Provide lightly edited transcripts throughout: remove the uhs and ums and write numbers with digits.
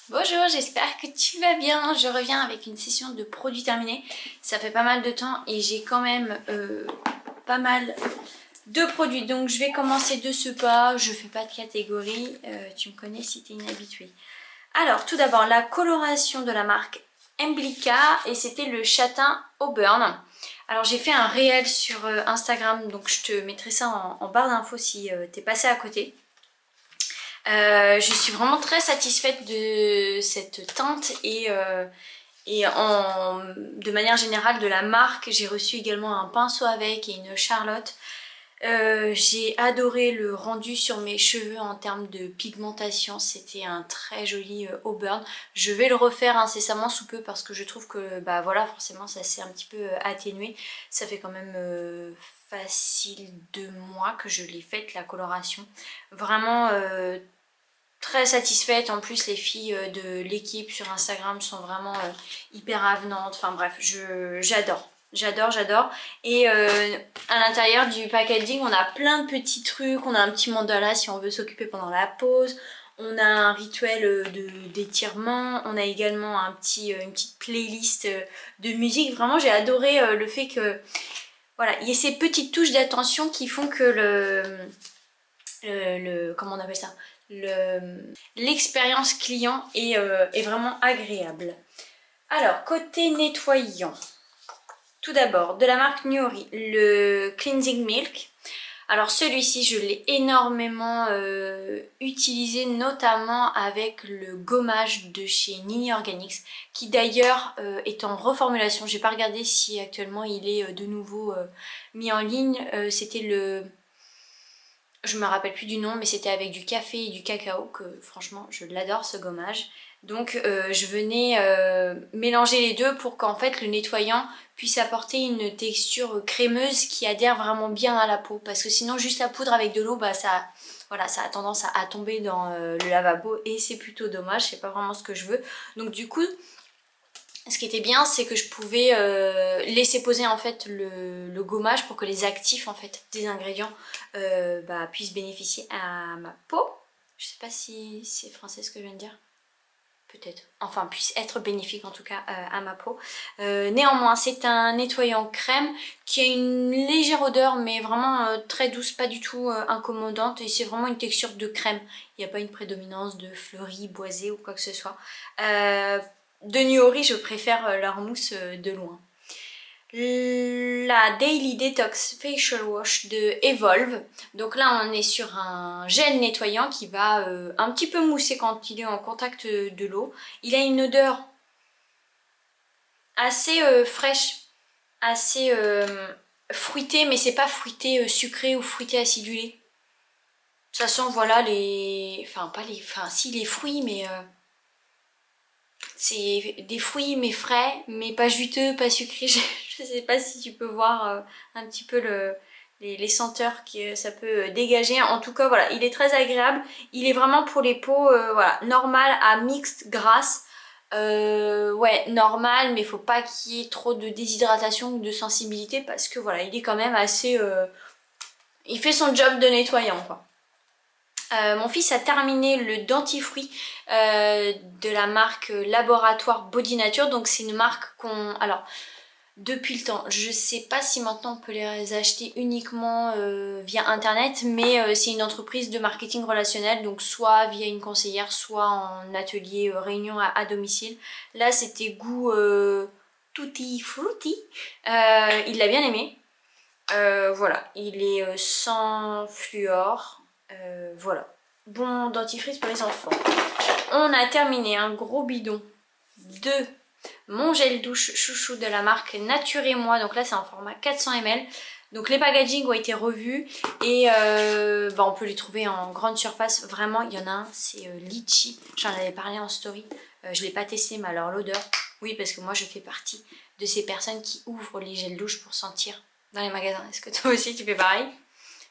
Bonjour, j'espère que tu vas bien. Je reviens avec une session de produits terminés. Ça fait pas mal de temps et j'ai quand même pas mal de produits. Donc je vais commencer de ce pas. Je fais pas de catégorie. Tu me connais si tu es une habituée. Alors tout d'abord la coloration de la marque Emblica et c'était le châtain Auburn. Alors j'ai fait un réel sur Instagram, donc je te mettrai ça en barre d'infos si t'es passé à côté. Je suis vraiment très satisfaite de cette teinte de manière générale de la marque. J'ai reçu également un pinceau avec et une charlotte. J'ai adoré le rendu sur mes cheveux en termes de pigmentation, c'était un très joli auburn. Je vais le refaire incessamment sous peu parce que je trouve que bah voilà, forcément ça s'est un petit peu atténué. Ça fait quand même facile 2 mois que je l'ai faite la coloration. Vraiment très satisfaite. En plus les filles de l'équipe sur Instagram sont vraiment hyper avenantes. Enfin bref, j'adore. J'adore. Et à l'intérieur du packaging, on a plein de petits trucs. On a un petit mandala si on veut s'occuper pendant la pause. On a un rituel d'étirement. On a également une petite playlist de musique. Vraiment, j'ai adoré le fait que voilà, il y ait ces petites touches d'attention qui font que comment on appelle ça, l'expérience client est vraiment agréable. Alors, côté nettoyant, tout d'abord, de la marque Nuri, le Cleansing Milk. Alors celui-ci, je l'ai énormément utilisé, notamment avec le gommage de chez Nini Organics, qui d'ailleurs est en reformulation. J'ai pas regardé si actuellement il est de nouveau mis en ligne. C'était le... Je me rappelle plus du nom, mais c'était avec du café et du cacao, que franchement je l'adore ce gommage. Donc je venais mélanger les deux pour qu'en fait le nettoyant puisse apporter une texture crémeuse qui adhère vraiment bien à la peau. Parce que sinon juste la poudre avec de l'eau, bah voilà, ça a tendance à tomber dans le lavabo et c'est plutôt dommage, c'est pas vraiment ce que je veux. Donc du coup, ce qui était bien, c'est que je pouvais laisser poser en fait le gommage pour que les actifs en fait des ingrédients puissent bénéficier à ma peau. Je sais pas si c'est français ce que je viens de dire. Peut-être. Enfin, puisse être bénéfique en tout cas à ma peau. Néanmoins, c'est un nettoyant crème qui a une légère odeur, mais vraiment très douce, pas du tout incommodante. Et c'est vraiment une texture de crème. Il n'y a pas une prédominance de fleuri, boisé ou quoi que ce soit. De Nuori, je préfère leur mousse de loin. La Daily Detox Facial Wash de Evolve. Donc là on est sur un gel nettoyant qui va un petit peu mousser quand il est en contact de l'eau. Il a une odeur assez fraîche, assez fruitée, mais c'est pas fruité sucré ou fruité acidulé. Ça sent voilà les... Enfin pas les... Enfin si les fruits mais... C'est des fruits mais frais, mais pas juteux, pas sucrés. Je sais pas si tu peux voir un petit peu les senteurs que ça peut dégager. En tout cas, voilà, il est très agréable. Il est vraiment pour les peaux voilà, normales à mixte grasse. Ouais, normal, mais il faut pas qu'il y ait trop de déshydratation ou de sensibilité parce que voilà, il est quand même assez... il fait son job de nettoyant, quoi. Mon fils a terminé le dentifrice de la marque Laboratoire Body Nature. Donc c'est une marque qu'on... Alors, depuis le temps, je sais pas si maintenant on peut les acheter uniquement via internet, mais c'est une entreprise de marketing relationnel, donc soit via une conseillère, soit en atelier réunion à domicile. Là c'était goût tutti frutti. Il l'a bien aimé. Voilà, il est sans fluor. Voilà. Bon dentifrice pour les enfants. On a terminé un gros bidon de mon gel douche chouchou de la marque Nature et Moi. Donc là c'est en format 400 ml. Donc les packaging ont été revus et on peut les trouver en grande surface. Vraiment il y en a un, c'est litchi. J'en avais parlé en story. Je ne l'ai pas testé mais alors l'odeur, oui parce que moi je fais partie de ces personnes qui ouvrent les gels douche pour sentir dans les magasins. Est-ce que toi aussi tu fais pareil?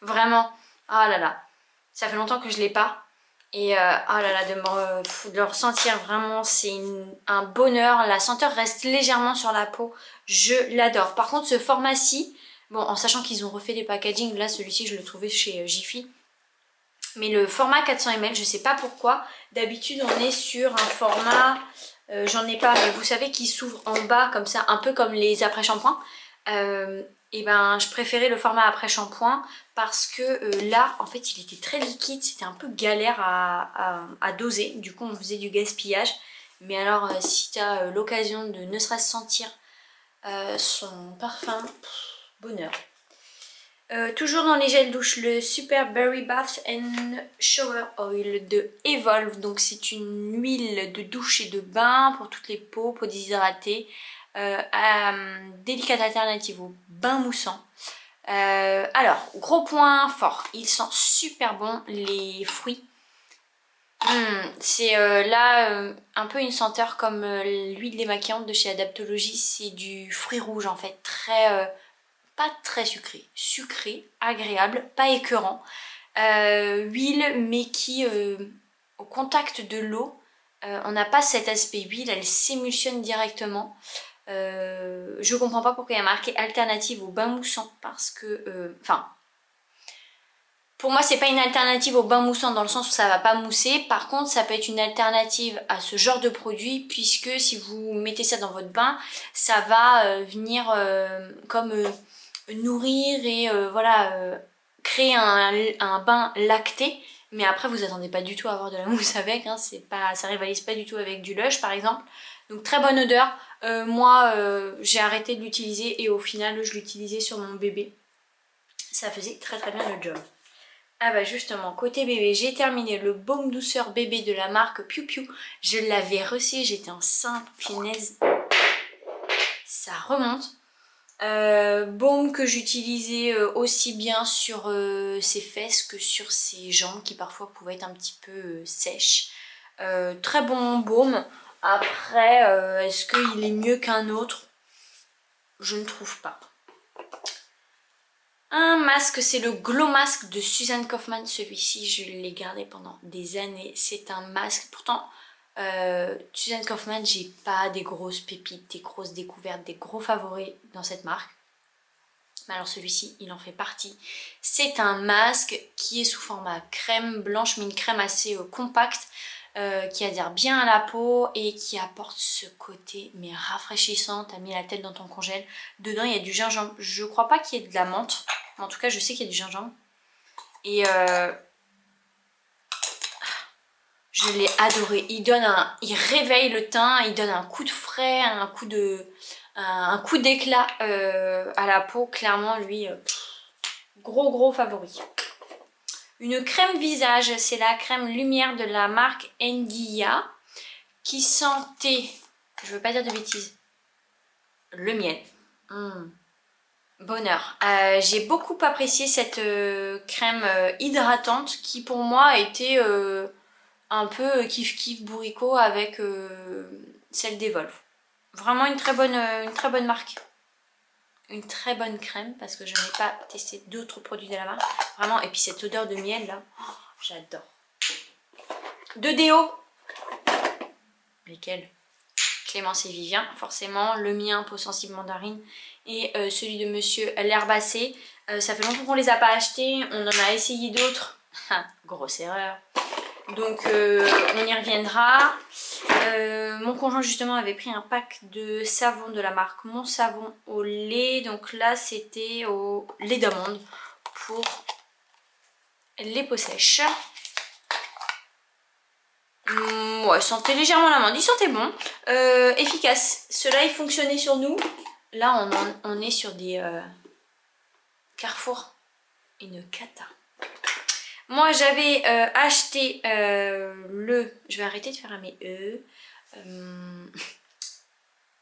Vraiment, oh là là, ça fait longtemps que je l'ai pas. Et oh là là, de le ressentir vraiment, c'est un bonheur. La senteur reste légèrement sur la peau. Je l'adore. Par contre, ce format-ci, bon, en sachant qu'ils ont refait des packaging, là, celui-ci, je le trouvais chez Jiffy. Mais le format 400 ml, je sais pas pourquoi. D'habitude, on est sur un format, j'en ai pas, mais vous savez, qui s'ouvre en bas comme ça, un peu comme les après-shampoings. Et ben, je préférais le format après-shampoing parce que là, en fait, il était très liquide. C'était un peu galère à doser. Du coup, on faisait du gaspillage. Mais alors, si tu as l'occasion de ne serait-ce sentir son parfum, bonheur. Toujours dans les gels douche, le Super Berry Bath and Shower Oil de Evolve. Donc c'est une huile de douche et de bain pour toutes les peaux déshydratées. Délicate alternative au bain moussant. Alors, gros point fort, il sent super bon les fruits. C'est là un peu une senteur comme l'huile démaquillante de chez Adaptologie. C'est du fruit rouge en fait, très... pas très sucré, sucré, agréable, pas écœurant. Huile mais qui au contact de l'eau, on n'a pas cet aspect huile, elle s'émulsionne directement. Je comprends pas pourquoi il y a marqué alternative au bain moussant parce que, enfin, pour moi c'est pas une alternative au bain moussant dans le sens où ça va pas mousser. Par contre ça peut être une alternative à ce genre de produit puisque si vous mettez ça dans votre bain, ça va venir comme nourrir et voilà créer un bain lacté. Mais après vous attendez pas du tout à avoir de la mousse avec, hein, c'est pas, ça rivalise pas du tout avec du Lush par exemple. Donc très bonne odeur. Moi j'ai arrêté de l'utiliser et au final je l'utilisais sur mon bébé. Ça faisait très très bien le job. Ah bah justement, côté bébé, j'ai terminé le baume douceur bébé de la marque Piu Piu. Je l'avais reçu, j'étais enceinte, punaise. Ça remonte. Baume que j'utilisais aussi bien sur ses fesses que sur ses jambes qui parfois pouvaient être un petit peu sèches. Très bon baume. Après, est-ce qu'il est mieux qu'un autre? Je ne trouve pas. Un masque, c'est le Glow Mask de Susan Kaufmann. Celui-ci, je l'ai gardé pendant des années. C'est un masque. Pourtant, Susan Kaufmann, j'ai pas des grosses pépites, des grosses découvertes, des gros favoris dans cette marque. Mais alors celui-ci, il en fait partie. C'est un masque qui est sous format crème blanche, mais une crème assez compacte, qui adhère bien à la peau et qui apporte ce côté mais rafraîchissant. T'as mis la tête dans ton congèle. Dedans, il y a du gingembre. Je crois pas qu'il y ait de la menthe. En tout cas, je sais qu'il y a du gingembre. Et je l'ai adoré. Il réveille le teint, il donne un coup de frais, un coup d'éclat à la peau. Clairement, lui, gros favori. Une crème visage, c'est la crème lumière de la marque Endia qui sentait, je veux pas dire de bêtises, le miel. Bonheur. J'ai beaucoup apprécié cette crème hydratante qui pour moi était un peu kiff bourricot avec celle d'Evolve. Vraiment une très bonne marque. Une très bonne crème parce que je n'ai pas testé d'autres produits de la marque. Vraiment, et puis cette odeur de miel là, oh, j'adore. Deux déos. Lesquels? Clémence et Vivien, forcément. Le mien, peau sensible mandarine. Et celui de Monsieur l'Herbacé. Ça fait longtemps qu'on les a pas achetés. On en a essayé d'autres. Grosse erreur. Donc on y reviendra. Mon conjoint justement avait pris un pack de savon de la marque Mon Savon au lait. Donc là c'était au lait d'amande pour les peaux sèches. Ouais, sentait légèrement l'amande, il sentait bon. Efficace. Cela il fonctionnait sur nous. Là on est sur des Carrefour. Une cata. Moi j'avais acheté je vais arrêter de faire un mes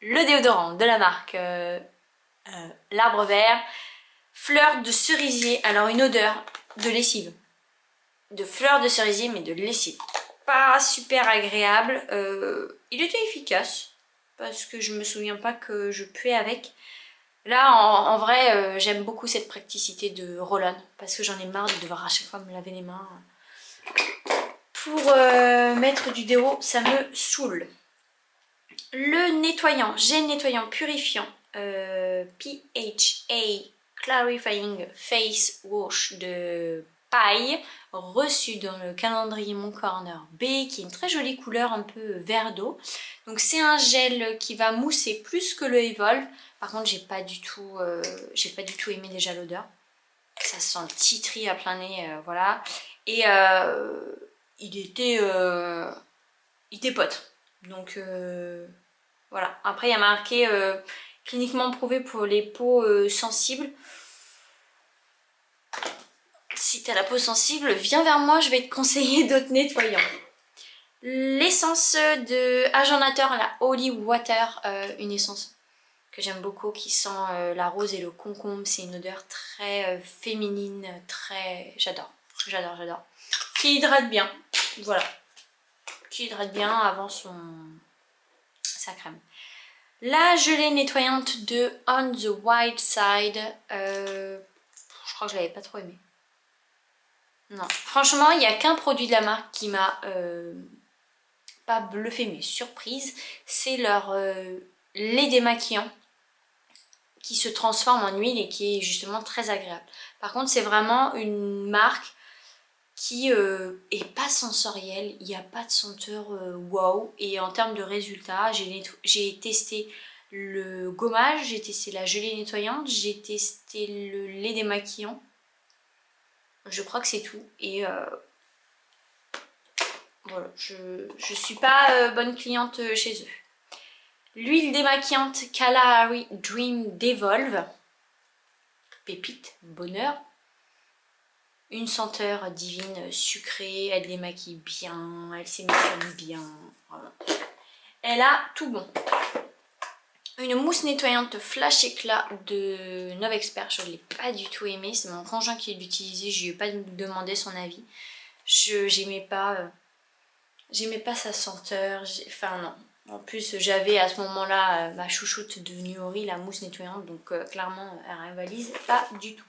le déodorant de la marque l'Arbre Vert, fleur de cerisier. Alors une odeur de lessive, de fleur de cerisier mais de lessive, pas super agréable. Il était efficace parce que je me souviens pas que je puais avec. Là en vrai j'aime beaucoup cette praticité de roll-on parce que j'en ai marre de devoir à chaque fois me laver les mains pour mettre du déo, ça me saoule. Le nettoyant, gel nettoyant purifiant PHA Clarifying Face Wash de Paille reçu dans le calendrier Mon Corner B, qui est une très jolie couleur un peu vert d'eau. Donc c'est un gel qui va mousser plus que le Evolve. Par contre j'ai pas du tout aimé déjà l'odeur. Ça sent le titri à plein nez, voilà. Et il était pote. Donc voilà. Après il y a marqué cliniquement prouvé pour les peaux sensibles. Si t'as la peau sensible, viens vers moi, je vais te conseiller d'autres nettoyants. L'essence de Agennateur, la Holy Water, une essence que j'aime beaucoup, qui sent la rose et le concombre. C'est une odeur très féminine, très... J'adore, j'adore, j'adore. Qui hydrate bien, voilà. Qui hydrate bien avant sa crème. La gelée nettoyante de On the White Side, je crois que je l'avais pas trop aimée. Non, franchement, il n'y a qu'un produit de la marque qui m'a pas bluffé mais surprise. C'est leur lait démaquillant qui se transforme en huile et qui est justement très agréable. Par contre, c'est vraiment une marque qui est pas sensorielle. Il n'y a pas de senteur wow. Et en termes de résultats, j'ai testé le gommage, j'ai testé la gelée nettoyante, j'ai testé le lait démaquillant. Je crois que c'est tout. Et voilà, je suis pas bonne cliente chez eux. L'huile démaquillante Kalahari Dream d'Evolve. Pépite, bonheur. Une senteur divine, sucrée, elle démaquille bien, elle s'émissionne bien. Voilà. Elle a tout bon. Une mousse nettoyante flash éclat de Novexpert, je ne l'ai pas du tout aimée. C'est mon conjoint qui l'utilisait, je lui ai pas demandé son avis. J'aimais pas sa senteur, enfin non. En plus j'avais à ce moment-là ma chouchoute de Nuori, la mousse nettoyante, donc clairement elle rivalise pas du tout.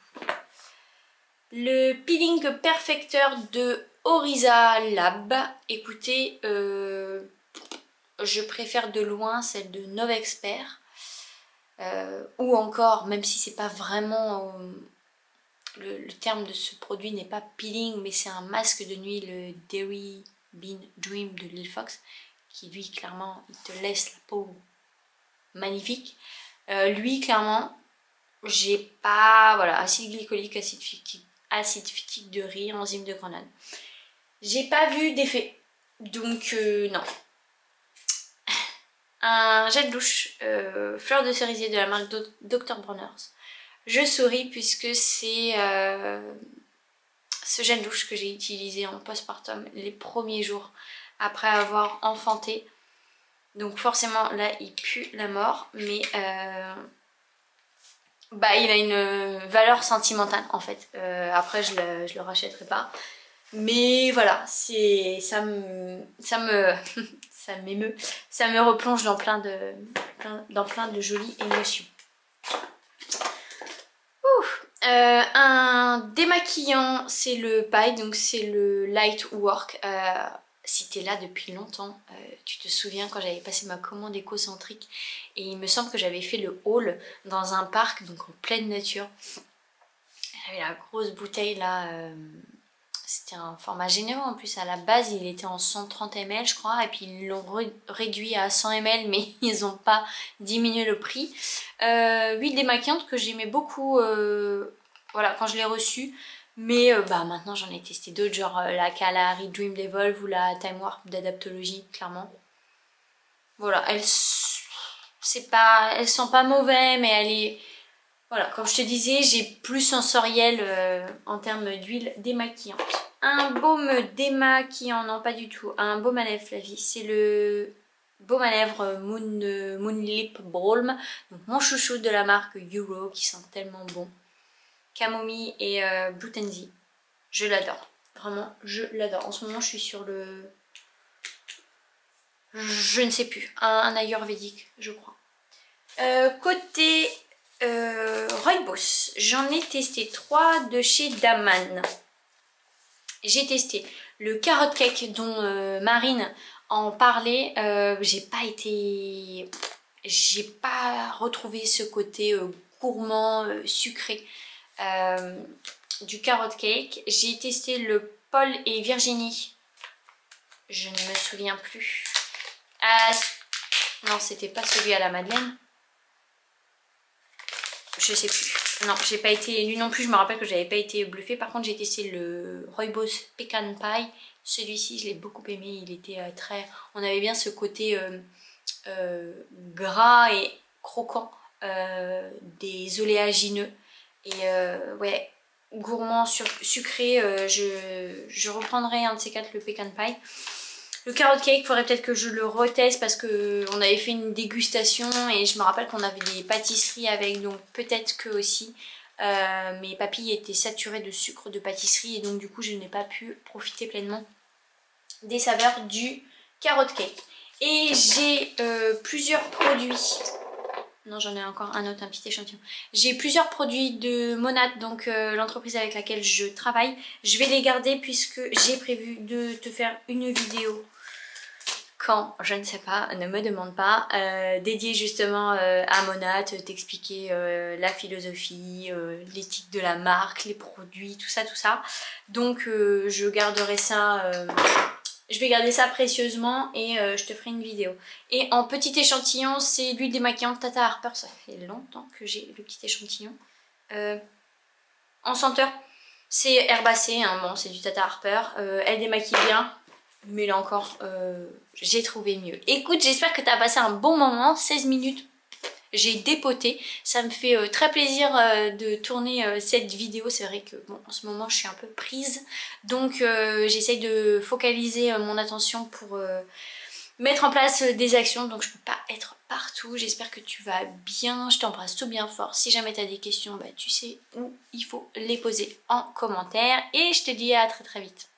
Le peeling perfecteur de Oriza Lab, écoutez, je préfère de loin celle de Novexpert, ou encore, même si c'est pas vraiment... le terme de ce produit n'est pas peeling, mais c'est un masque de nuit, le Dairy Bean Dream de Lil Fox, qui lui clairement il te laisse la peau magnifique. Lui clairement j'ai pas, voilà, acide glycolique, acide phytique de riz, enzyme de grenade, j'ai pas vu d'effet, donc non. Un gel douche fleur de cerisier de la marque Dr. Bronner's. Je souris puisque c'est ce gel douche que j'ai utilisé en postpartum les premiers jours après avoir enfanté. Donc forcément là il pue la mort, mais bah, il a une valeur sentimentale en fait. Après je le rachèterai pas. Mais voilà, ça me ça m'émeut, ça me replonge dans plein de jolies émotions. Un démaquillant, c'est le paille, donc c'est le Light Work. Si t'es là depuis longtemps, tu te souviens quand j'avais passé ma commande écocentrique et il me semble que j'avais fait le haul dans un parc, donc en pleine nature. J'avais la grosse bouteille là, c'était un format généreux en plus. À la base il était en 130 ml je crois, et puis ils l'ont réduit à 100 ml, mais ils n'ont pas diminué le prix. Huile démaquillante que j'aimais beaucoup voilà, quand je l'ai reçue, mais bah, maintenant j'en ai testé d'autres, genre la Kalahari Dream d'Evolve ou la Time Warp d'Adaptologie, clairement. Voilà, elles sont pas mauvais, mais elle est... Voilà, comme je te disais, j'ai plus sensoriel en termes d'huile démaquillante. Un baume démaquillant, non pas du tout, un baume à lèvres Flavie, c'est le baume à lèvres Moon Lip Balm, donc mon chouchou de la marque Euro qui sent tellement bon. Camomille et Blue Tansy, je l'adore, vraiment je l'adore. En ce moment je suis sur le... je ne sais plus, un ayurvédique je crois. Côté... Rooibos, j'en ai testé 3 de chez Daman. J'ai testé le carrot cake dont Marine en parlait. J'ai pas retrouvé ce côté gourmand, sucré du carrot cake. J'ai testé le Paul et Virginie. Je ne me souviens plus. Ah, non, c'était pas celui à la Madeleine. Je sais plus. Non, j'ai pas été élue non plus. Je me rappelle que j'avais pas été bluffée. Par contre, j'ai testé le Rooibos Pecan Pie. Celui-ci, je l'ai beaucoup aimé. Il était très... On avait bien ce côté gras et croquant des oléagineux. Et ouais, gourmand, sucré. Je reprendrai un de ces quatre, le Pecan Pie. Le carrot cake, il faudrait peut-être que je le reteste parce qu'on avait fait une dégustation et je me rappelle qu'on avait des pâtisseries avec, donc peut-être que aussi mes papilles étaient saturées de sucre de pâtisserie et donc du coup je n'ai pas pu profiter pleinement des saveurs du carrot cake. Et j'ai plusieurs produits. Non, j'en ai encore un autre, un petit échantillon. J'ai plusieurs produits de Monat, donc l'entreprise avec laquelle je travaille. Je vais les garder puisque j'ai prévu de te faire une vidéo quand, je ne sais pas, ne me demande pas, dédiée justement à Monat, t'expliquer la philosophie, l'éthique de la marque, les produits, tout ça, tout ça. Donc je garderai ça... je vais garder ça précieusement et je te ferai une vidéo. Et en petit échantillon, c'est l'huile démaquillante Tata Harper. Ça fait longtemps que j'ai le petit échantillon. En senteur, c'est herbacé, hein. Bon, c'est du Tata Harper. Elle démaquille bien, mais là encore, j'ai trouvé mieux. Écoute, j'espère que tu as passé un bon moment. 16 minutes. J'ai dépoté, ça me fait très plaisir de tourner cette vidéo. C'est vrai que bon, en ce moment je suis un peu prise, donc j'essaye de focaliser mon attention pour mettre en place des actions, donc je peux pas être partout. J'espère que tu vas bien, je t'embrasse tout bien fort. Si jamais tu as des questions, bah, tu sais où il faut les poser en commentaire et je te dis à très très vite.